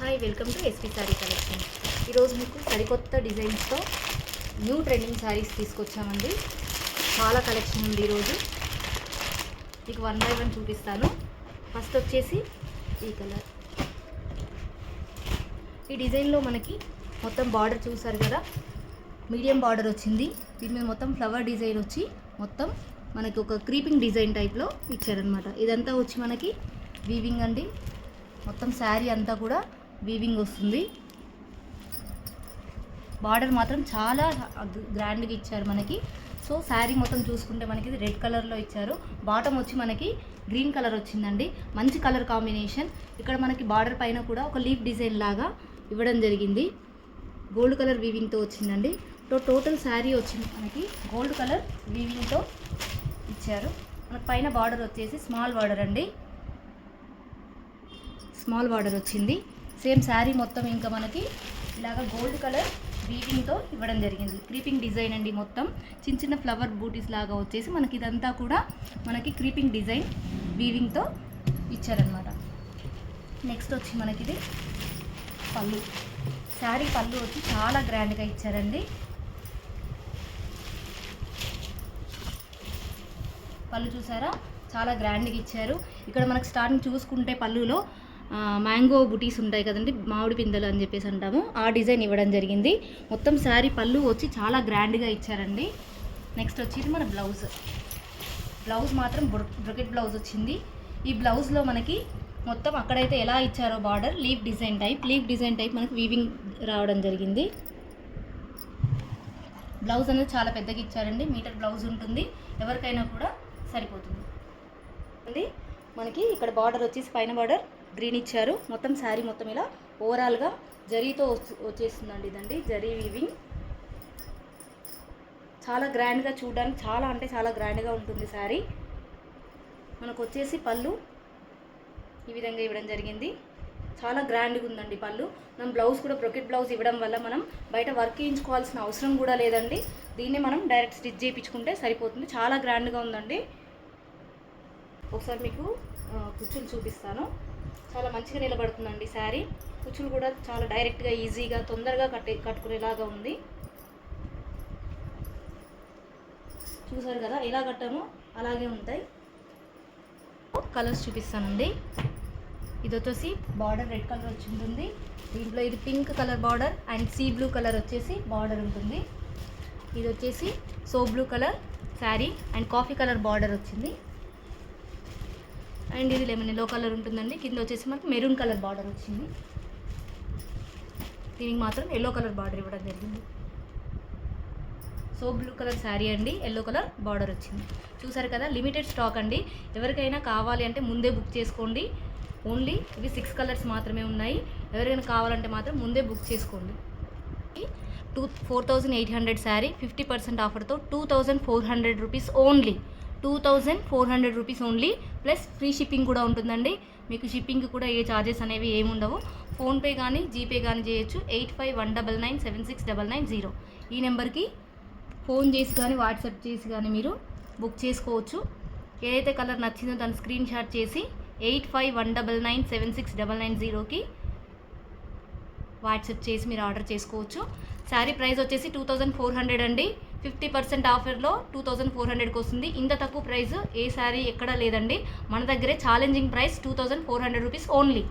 Hi welcome to SP sari collection. ఈరోజు మీకు సరికొత్త డిజైన్స్తో న్యూ ట్రెండింగ్ శారీస్ తీసుకొచ్చామండి. చాలా కలెక్షన్ ఉంది ఈరోజు. మీకు వన్ బై వన్ చూపిస్తాను. ఫస్ట్ వచ్చేసి ఈ కలర్. ఈ డిజైన్లో మనకి మొత్తం బార్డర్ చూసారు కదా, మీడియం బార్డర్ వచ్చింది. దీని మీద మొత్తం ఫ్లవర్ డిజైన్ వచ్చి మొత్తం మనకి ఒక క్రీపింగ్ డిజైన్ టైప్లో ఇచ్చారనమాట. ఇదంతా వచ్చి మనకి వీవింగ్ అండి. మొత్తం శారీ అంతా కూడా వీవింగ్ వస్తుంది. బార్డర్ మాత్రం చాలా గ్రాండ్గా ఇచ్చారు మనకి. సో శారీ మొత్తం చూసుకుంటే మనకి ఇది రెడ్ కలర్లో ఇచ్చారు. బాటమ్ వచ్చి మనకి గ్రీన్ కలర్ వచ్చిందండి. మంచి కలర్ కాంబినేషన్. ఇక్కడ మనకి బార్డర్ పైన కూడా ఒక లీఫ్ డిజైన్ లాగా ఇవ్వడం జరిగింది. గోల్డ్ కలర్ వీవింగ్తో వచ్చిందండి. టోటల్ శారీ వచ్చింది మనకి గోల్డ్ కలర్ వీవింగ్తో ఇచ్చారు. మనకి పైన బార్డర్ వచ్చేసి స్మాల్ బార్డర్ అండి. స్మాల్ బార్డర్ వచ్చింది. సేమ్ శారీ మొత్తం ఇంకా మనకి ఇలాగ గోల్డ్ కలర్ వీవింగ్తో ఇవ్వడం జరిగింది. క్రీపింగ్ డిజైన్ అండి. మొత్తం చిన్న చిన్న ఫ్లవర్ బూటీస్ లాగా వచ్చేసి మనకి ఇదంతా కూడా మనకి క్రీపింగ్ డిజైన్ వీవింగ్తో ఇచ్చారనమాట. నెక్స్ట్ వచ్చి మనకి ఇది పళ్ళు. శారీ పళ్ళు వచ్చి చాలా గ్రాండ్గా ఇచ్చారండి. పళ్ళు చూసారా, చాలా గ్రాండ్గా ఇచ్చారు. ఇక్కడ మనకు స్టార్టింగ్ చూసుకుంటే పళ్ళులో మ్యాంగో బుటీస్ ఉంటాయి కదండి, మామిడి పిందెలు అని చెప్పేసి అంటాము, ఆ డిజైన్ ఇవ్వడం జరిగింది. మొత్తం శారీ పళ్ళు వచ్చి చాలా గ్రాండ్గా ఇచ్చారండి. నెక్స్ట్ వచ్చి మన బ్లౌజ్ మాత్రం బ్రొకెట్ బ్లౌజ్ వచ్చింది. ఈ బ్లౌజ్లో మనకి మొత్తం అక్కడైతే ఎలా ఇచ్చారో బార్డర్ లీఫ్ డిజైన్ టైప్ మనకి వీవింగ్ రావడం జరిగింది. బ్లౌజ్ అనేది చాలా పెద్దగా ఇచ్చారండి. మీటర్ బ్లౌజ్ ఉంటుంది, ఎవరికైనా కూడా సరిపోతుంది అండి. మనకి ఇక్కడ బార్డర్ వచ్చేసి పైన బార్డర్ గ్రీన్ ఇచ్చారు. మొత్తం శారీ మొత్తం ఇలా ఓవరాల్గా జరీతో వచ్చేస్తుందండి. ఇదండి జరీ వీవింగ్. చాలా గ్రాండ్గా చూడడానికి చాలా గ్రాండ్గా ఉంటుంది శారీ. మనకు వచ్చేసి పళ్ళు ఈ విధంగా ఇవ్వడం జరిగింది. చాలా గ్రాండ్గా ఉందండి పళ్ళు. మనం బ్లౌజ్ కూడా బ్రొకెట్ బ్లౌజ్ ఇవ్వడం వల్ల మనం బయట వర్క్ చేయించుకోవాల్సిన అవసరం కూడా లేదండి. దీన్ని మనం డైరెక్ట్ స్టిచ్ చేయించుకుంటే సరిపోతుంది. చాలా గ్రాండ్గా ఉందండి. ఒకసారి మీకు కుచ్చులు చూపిస్తాను. చాలా మంచిగా నిలబడుతుందండి శారీ. కుచ్చులు కూడా చాలా డైరెక్ట్గా ఈజీగా తొందరగా కట్టుకునేలాగా ఉంది. చూసారు కదా, ఎలా కట్టామో అలాగే ఉంటాయి. కలర్స్ చూపిస్తానండి. ఇది వచ్చేసి బార్డర్ రెడ్ కలర్ వచ్చి ఉంటుంది. దీంట్లో ఇది pink colour border and sea blue colour వచ్చేసి బార్డర్ ఉంటుంది. ఇది వచ్చేసి so blue colour sari and coffee colour border వచ్చింది. అండ్ ఇది లెమన్ ఎల్లో కలర్ ఉంటుందండి. కింద వచ్చేసి మనకి మెరూన్ కలర్ బార్డర్ వచ్చింది. దీనికి మాత్రం ఎల్లో కలర్ బార్డర్ ఇవ్వడం జరిగింది. సో బ్లూ కలర్ శారీ అండి, ఎల్లో కలర్ బార్డర్ వచ్చింది. చూసారు కదా, లిమిటెడ్ స్టాక్ అండి. ఎవరికైనా కావాలి అంటే ముందే బుక్ చేసుకోండి. ఓన్లీ ఇవి 6 కలర్స్ మాత్రమే ఉన్నాయి. ఎవరికైనా కావాలంటే మాత్రం ముందే బుక్ చేసుకోండి. 4800 sari 50% ఆఫర్తో 2400 rupees only. 2400 rupees only, plus free shipping కూడా ఉంటుందండి. మీకు షిప్పింగ్ కూడా ఏ ఛార్జెస్ అనేవి ఏముండవు. ఫోన్పే కానీ జీపే కానీ చేయొచ్చు. 8519976990 ఈ నెంబర్కి ఫోన్ చేసి కానీ వాట్సాప్ చేసి కానీ మీరు బుక్ చేసుకోవచ్చు. ఏదైతే కలర్ నచ్చిందో దాన్ని స్క్రీన్ షాట్ చేసి 8519976990కి వాట్సాప్ చేసి మీరు ఆర్డర్ చేసుకోవచ్చు. శారీ ప్రైస్ వచ్చేసి 2400 అండి. 50% ఆఫర్లో 2400కి వస్తుంది. ఇంత తక్కువ ప్రైస్ ఏ శారీ ఎక్కడా లేదండి. మన దగ్గరే ఛాలెంజింగ్ ప్రైస్ 2400 రూపీస్ ఓన్లీ.